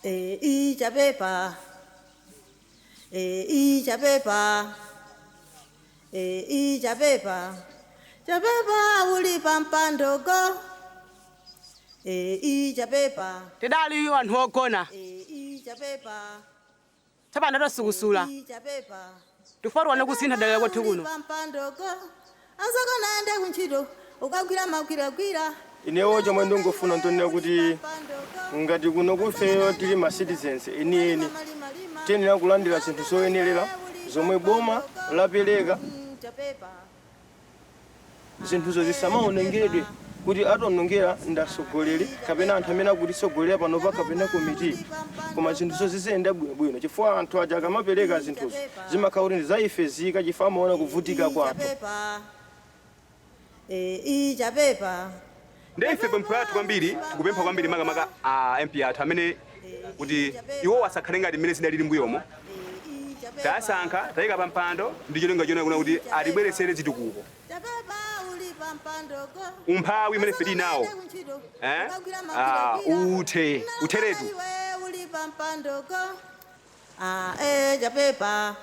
Ijabepa. Ijabepa. Ijabepa. Jabepa uli pampandogo. Ijabepa. Tidali yu anthu ogona. Ijabepa. Tsapano tosukusula. Ijabepa. Tifotwa nokusintha dala kwathu kuno. Pampandogo. Azoko naende kunchito. Ukagwira magwira. Inewo chomwe ndingofuna ntonera kuti ngati kuno kufeyo tili ma citizens eni tiyenera kulandira zinthu zoyenerera zomwe boma lapereka. Zinthuzo zisamaonongedwe kuti atonongera ndasogoleri kapena anthu amene akutisogolera panopa kapena komiti, koma zinthuzo ziziyenda bwinobwino chifukwa anthu aja akamapereka zinthuzo zimakhala kuti ndizayifezika chifukwa amaona kuvutika kwathu. Ijabepa. Ndeife pemphera kwambiri tikupempha kwambiri makamaka MP athu amene kuti iwo asakhale ngati mmene zidalili mbuyomo. Tasankha tayika pampando ndi cholinga chona kuna kuti atibweresere zitukuko. Umphawi imene fedi nawo utheretu. Jabepa.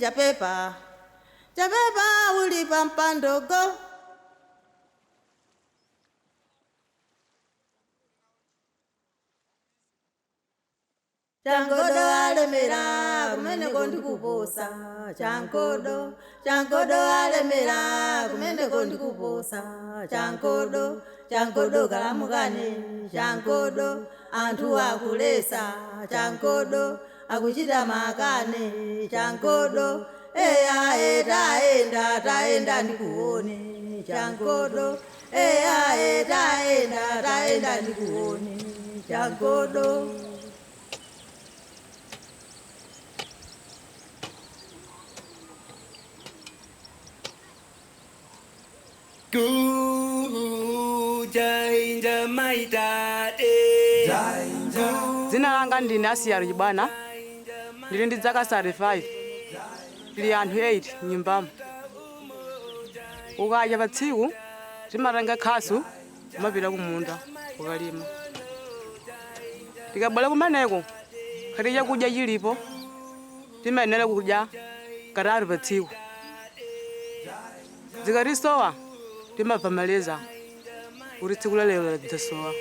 Jabepa. Jabepa uli pampandogo. Changodo alemera kumene kondi kuposa. Changodo alemera kumene kondi kuposa. Changodo kalamukane. Changodo anthu akulesa. Changodo akuchita makane. Changodo taenda ndikuone. Changodo taenda ndikuone. Changodo. Dzina langa ndine Asiyatu Chibwana. Ndili ndi zaka 35. Tili anthu 8 nyumbamo. Ukacha pa tsiku timatenga khasu timapita kumunda kukalima. Tikabwera kumeneko khati chakudya chilipo timayenera kudya katatu pa tsiku. Zikatisowa timavomereza kuti tsiku la lero lidzasowa.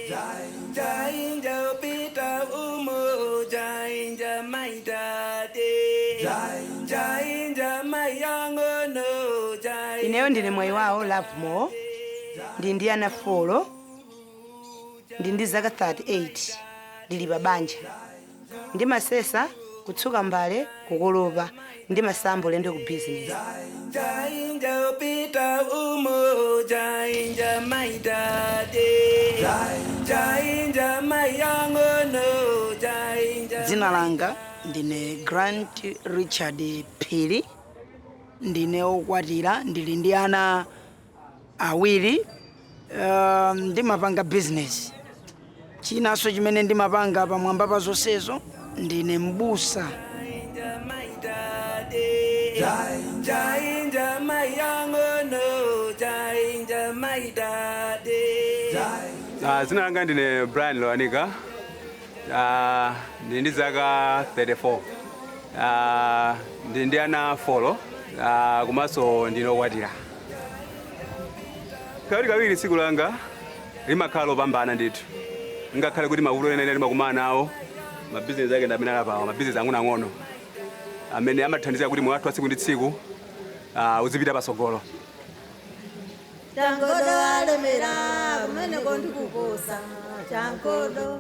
Ineyo ndine mwayi wawo Love More. Ndi ana 4. Ndi zaka 38. Ndili pa banja. Ndi masesa kutsuka mbale kukolopa. Ndi masambule ndi ku business. Dzina langa ndine Grant Richard Phiri. Ndine okwatira ndili ndi ana awiri. Ndimapanga business. Chinaso chimene ndimapanga pamwamba pa zonsezo ndine mbusa. Dzina langa ndine Brian Lowanika. Ndi zaka 34. Ndi ana 4. Komanso ndine okwatira. Kawiri tsiku langa limakhala lopambana ndithu. Ngakhale kuti mavuto ena limakumana nawo, mabizinesi ake ndamene alapawo, mabizinesi ang'ono amene amathandizira kuti moyo wathu wa tsiku ndi tsiku uzipita patsogolo. Changodo alemera kumene kondi kuposa. Changodo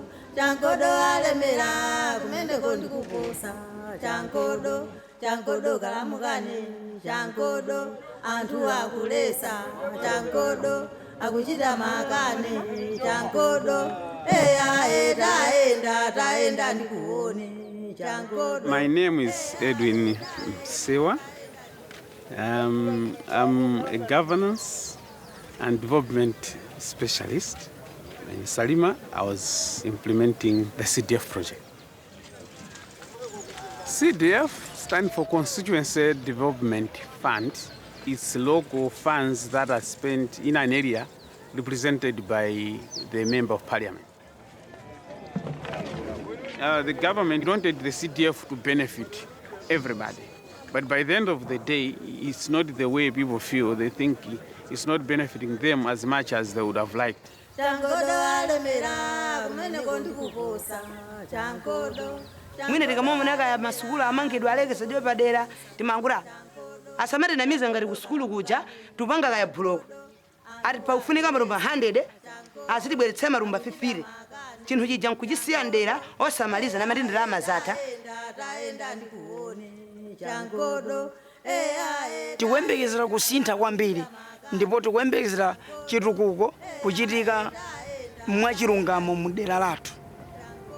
alemera kumene kondi kuposa. Changodo kalamukane. Changodo anthu akulesa. Changodo akuchita makane. Changodo taenda ndikuone. Changodo. My name is Edwin Sewa. I'm a governance and development specialist. In Salima, I was implementing the CDF project. CDF stands for Constituency Development Fund. It's local funds that are spent in an area represented by the Member of Parliament. the government wanted the CDF to benefit everybody. But by the end of the day, it's not the way people feel. They think it's not benefiting them as much as they would have liked. Mwine tikamomona ya masukulu amangidwa alekesa diwe padera timangura asamati namiza ngati ku sukulu kuja tupanga kaya buloko ati paufunika marumba 100 asitibweretsa marumba 50 chinthu chija nkujisiya ndera osamaliza na matindi la mazata tikuyembekezera kusintha kwambiri ndipo tikuyembekezera chitukuko kuchitika mwachilungamo mu dera lathu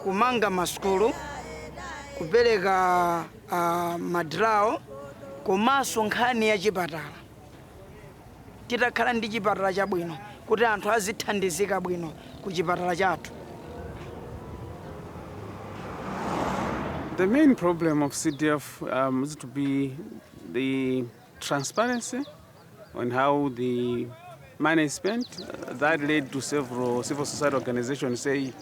kumanga masukulu kupereka madrawo komanso nkhani ya chipatala titakhala ndi chipatala chabwino kuti anthu azithandizika bwino ku chipatala chathu. The main problem of CDF is to be the transparency on how the money is spent. That led to several civil society organizations say,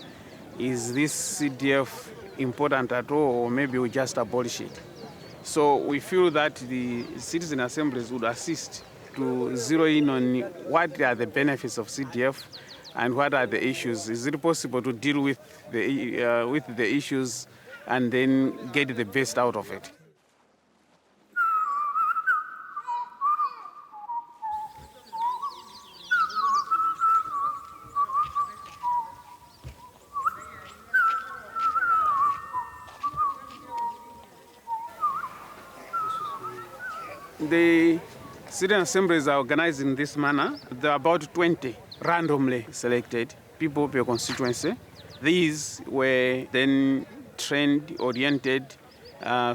is this CDF important at all, or maybe we just abolish it? So we feel that the citizen assemblies would assist to zero in on what are the benefits of CDF and what are the issues. Is it possible to deal with the issues and then get the best out of it? The student assemblies are organized in this manner. There are about 20 randomly selected people per constituency. These were then trained, oriented,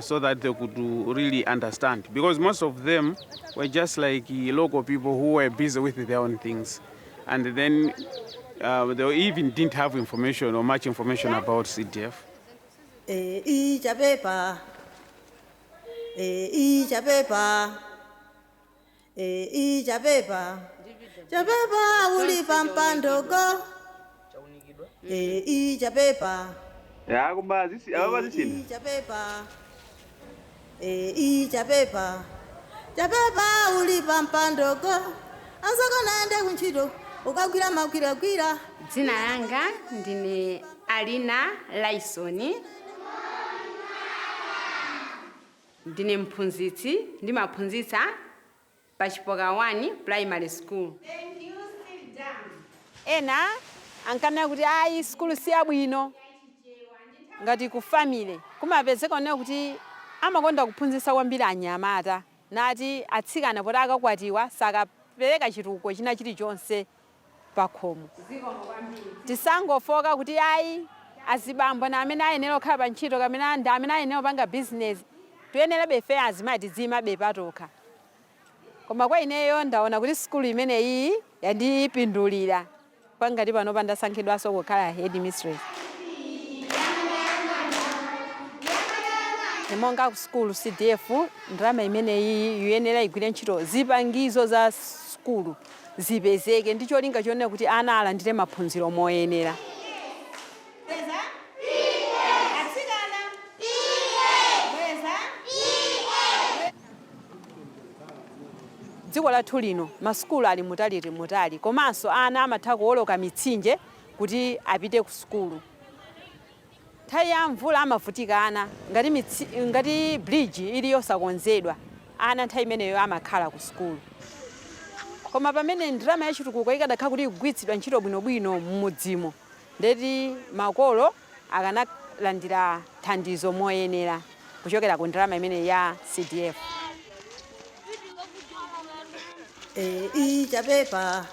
so that they could really understand. Because most of them were just like local people who were busy with their own things. And then they even didn't have information or much information about CDF. uli pampandoko Ya kubazi abazisini. Chapepa uli pampandoko azoko naende kunchito ukagwira magwira. Dzina langa ndine Alina Lyson. Ndine mphunzitsi ndimaphunzitsa pa Chipoka 1 primary school. Thank you, sit down. Ena ankana kuti ayi school si yabwino ngati ku family kumapezeka one kuti amakonda kuphunzitsa kwambiri anyamata nati atsikana poti akakwatiwa sakapereka chitukuko china chilichonse pakhomo. Tisangofoka kuti ayi azibambo na amene ayenera kukhala pa ntchito kamene ndi amene ayenera kupanga business tuyenera befe azimati dzima bepatoka. Koma kwa ineyo ndaona kuti school imene iyi yandipindulira pangati pano pandasankhidwaso kukhala headmistress. Monga ku school CDF ndrama imene iyi yuyenera igwire ntchito zipangizo za school zipezeke ndicho linga chonena kuti ana alandire maphunziro moyenera. Dziko lathu lino masukulu ali mutali komanso ana amatha kuwoloka mitsinje kuti apite ku sukulu. Nthawi ya mvula amavutika ana ngati bridge ili yosakonzedwa ana nthawi imeneyo amakhala ku sukulu. Koma pamene ndrama ya chitukuko ikadakhala kuti igwiritsidwa ntchito bwinobwino m'mudzimo ndeti makolo akanalandira thandizo moyenera kuchokera ku ndrama imene ya CDF. Chapepa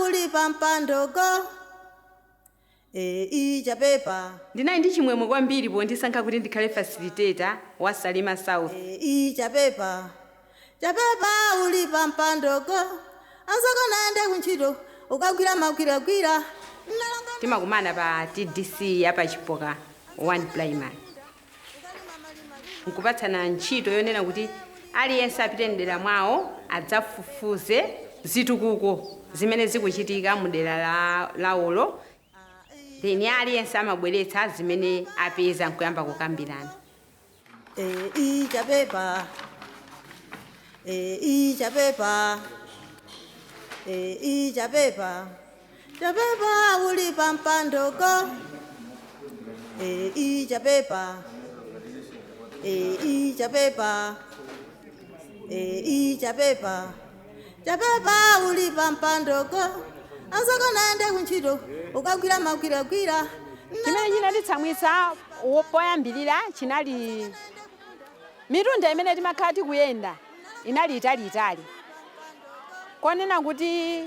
uli pampandoko Ndinayi ndi chimwemwe kwambiri pondisankha kuti ndikhale facilitator wa Salima South. Chapepa uli pampandoko azoko naende kunchito ukagwira magwira. Timakumana pa TDC ya pa Chipoka 1 primary. Nkupatsana ntchito yonena kuti aliyense apite mdera mwawo adzafufuze zitukuko zimene zikuchitika mu dera lawolo, then aliyense amabweretsa zimene apeza nkuyamba kukambirana. Ichapepa chapepa uli pampandoko ichapepa chapepa uli pampandoko asoko naende kunchito ukagwira magwiragwira. Chimene chinatitsamwitsa poyambirira chinali mitunda imene timakhala tikuyenda inali italiitali, konena kuti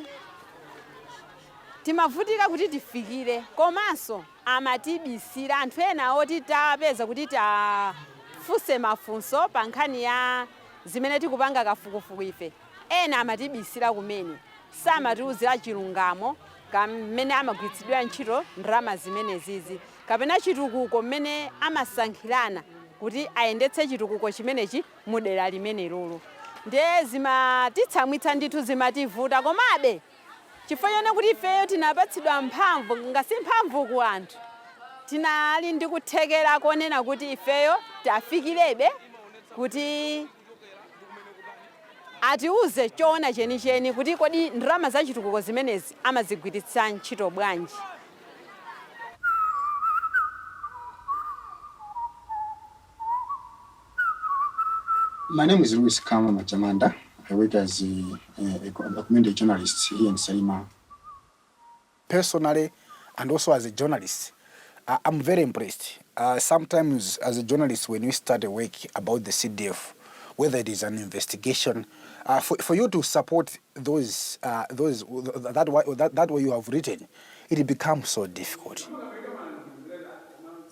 timavutika kuti tifikire, komanso amatibisira anthu ena oti tapeza kuti tafunse mafunso pa nkhani ya zimene tikupanga kafukufuku ife, ena amatibisira kumene samatiuzira chilungamo kamene amagwiritsidwira ntchito ndalama zimene zizi, kapena chitukuko mmene amasankhirana kuti ayendetse chitukuko chimenechi mu dera limene lolo. Ndiye zimatitsamwitsa ndithu, zimativuta, komabe chifukwa chona kuti ifeyo tinapatsidwa mphamvu, ngasi mphamvu ku anthu, tinali ndi kuthekera konena kuti ifeyo tafikirebe kuti atiuze choona chenicheni kuti kodi ndalama za chitukuko zimenezi amazigwiritsa ntchito bwanji. My name is Luis Kama Machamanda. I work as a community journalist here in Salima. Personally, and also as a journalist, I'm very impressed. Sometimes as a journalist, when we start a work about the CDF, whether it is an investigation, for you to support that what you have written, it becomes so difficult.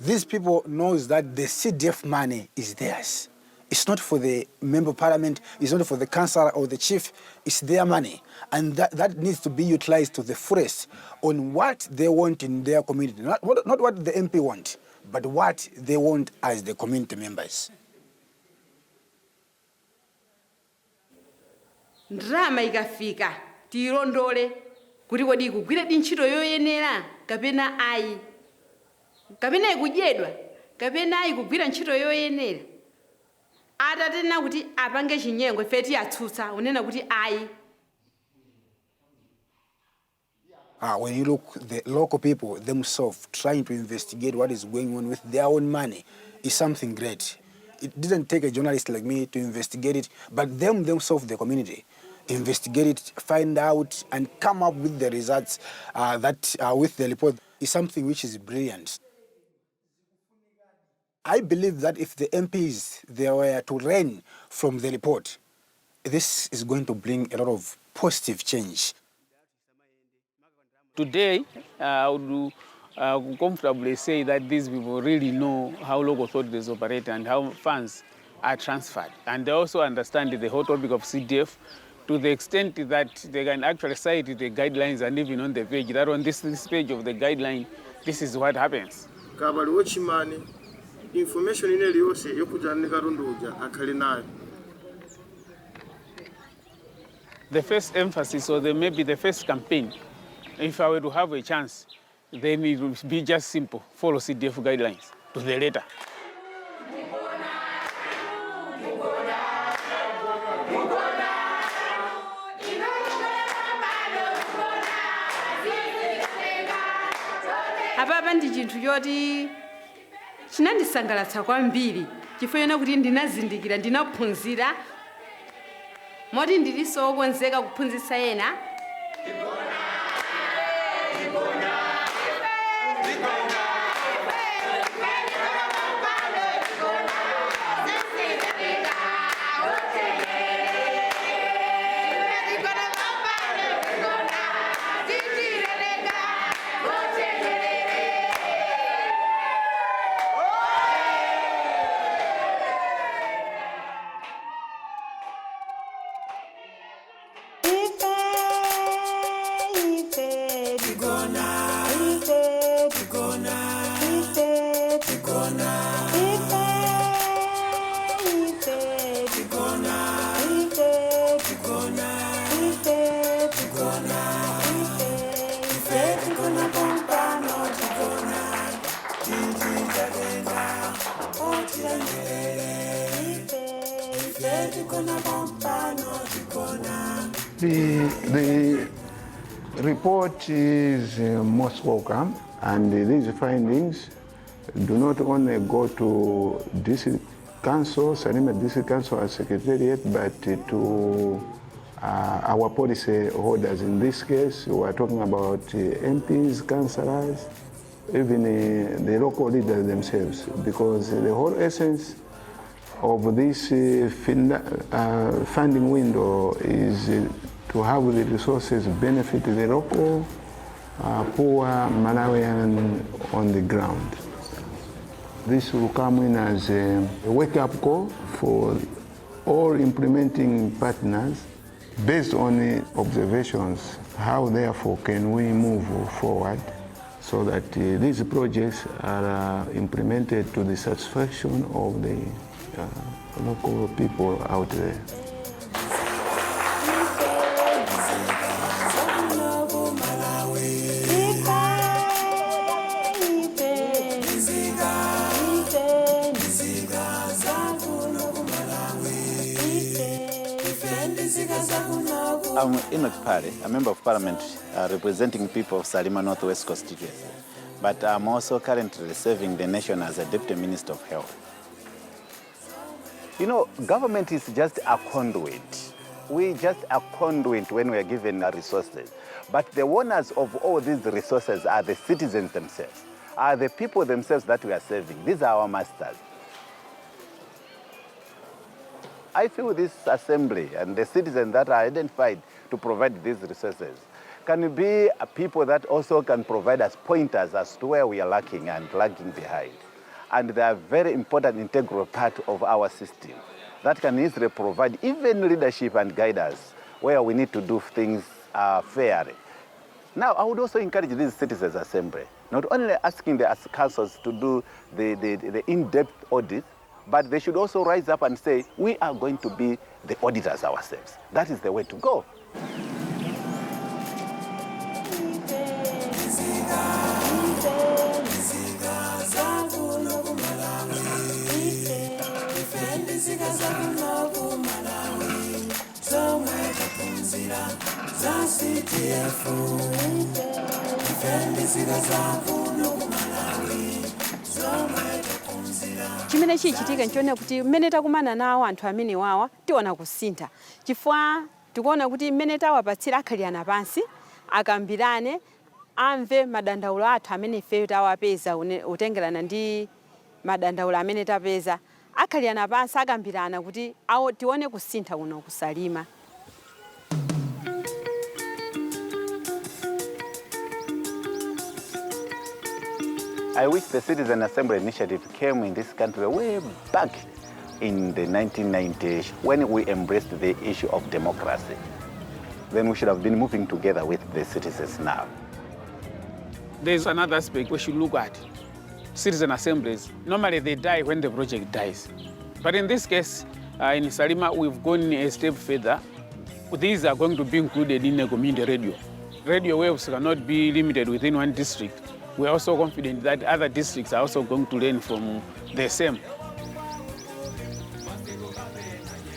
These people knows that the CDF money is theirs. It's not for the member of parliament, it's not for the councillor or the chief, it's their money. And that needs to be utilized to the fullest on what they want in their community. Not what the MP want, but what they want as the community members. Ndalama ikafika tirondole kuti kodi ikugwira ntchito yoyenera kapena ayi, kapena ikudyedwa kapena ikugwira ntchito yoyenera. Atatena kuti apange chinyengo ife tiyatsutsa unena kuti ayi. When you look, the local people themselves trying to investigate what is going on with their own money is something great. It didn't take a journalist like me to investigate it, but themselves, the community, investigate it, find out, and come up with the results with the report is something which is brilliant. I believe that if the MPs they were to learn from the report, this is going to bring a lot of positive change. Today, I would comfortably say that these people really know how local authorities operate and how funds are transferred. And they also understand the whole topic of CDF to the extent that they can actually cite the guidelines and even on the page, that on this page of the guideline, this is what happens. Information in Eliose, the first emphasis or maybe the first campaign, if I were to have a chance, then it would be just simple, follow CDF guidelines to the letter. Apapa ndi chinthu choti chinandisangalatsa kwambiri chifukwa chona kuti ndinazindikira, ndinaphunzira moti ndilinso okonzeka kuphunzitsa ena. Gonna The report is most welcome, and these findings do not only go to District Council, Salima District Council as Secretariat, but to our policy holders. In this case, we are talking about MPs, councillors, even the local leaders themselves, because the whole essence of this funding window is to have the resources benefit the local poor Malawian on the ground. This will come in as a wake-up call for all implementing partners based on the observations. How, therefore, can we move forward so that these projects are implemented to the satisfaction of the local people out there. I'm Enoch Phiri, a member of parliament representing people of Salima Northwest constituency. But I'm also currently serving the nation as a Deputy Minister of Health. You know, government is just a conduit. We just a conduit when we are given our resources. But the owners of all these resources are the citizens themselves, are the people themselves that we are serving. These are our masters. I feel this assembly and the citizens that are identified to provide these resources can be people that also can provide us pointers as to where we are lacking and lagging behind. And they are a very important integral part of our system that can easily provide even leadership and guidance where we need to do things fairly. Now, I would also encourage this citizens assembly, not only asking the councils to do the in-depth audit, but they should also rise up and say, we are going to be the auditors ourselves. That is the way to go. chimene chichitika nchone kuti mmene takumana nawo anthu amene wawa tiona kusintha chifukwa tikuona kuti mmene tawapatsira akhaliana pansi akambirane amve madandaulo athu amene ifeyo tawapeza utengerana ndi madandaulo amene tapeza akhaliana pansi akambirana kuti tione kusintha kuno kusalima. I wish the Citizen Assembly Initiative came in this country way back in the 1990s when we embraced the issue of democracy. Then we should have been moving together with the citizens now. There's another aspect we should look at. Citizen assemblies, normally they die when the project dies. But in this case, in Salima, we've gone a step further. These are going to be included in the community radio. Radio waves cannot be limited within one district. We're also confident that other districts are also going to learn from the same.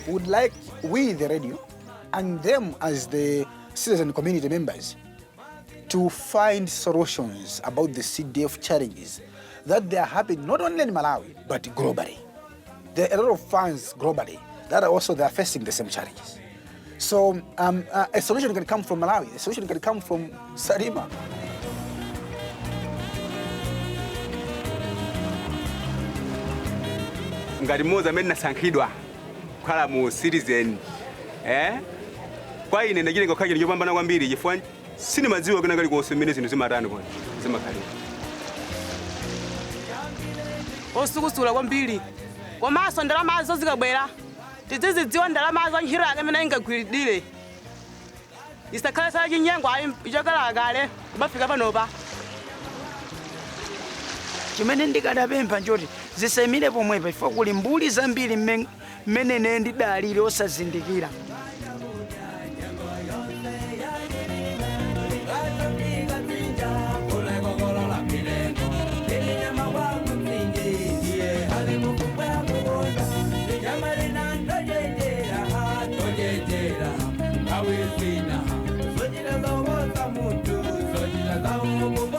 Would like we, the radio, and them as the citizen community members, to find solutions about the CDF challenges that they are happening not only in Malawi, but globally. There are a lot of funds globally that are also facing the same challenges. So a solution can come from Malawi, a solution can come from Salima. Ngati moza amene nasankhidwa kukhala mu citizen kwa ine ndachile ngokhala chinthu chopambana kwambiri chifukwa sindimadziwa kuna kali konse mmene zinthu zimatani kodi zimakhalira osukusula kwambiri komanso ndalamazo zikabwera tizidziwa ndalamazo ntchito yake imene ingagwiridire isakhale sala chinyengo ichokera kale kumafika panopa. Chimene ndikadapempha njoti zisemire pomwepa chifukwa kuli mbuli zambiri mmene ndidalire osazindikira. Mungu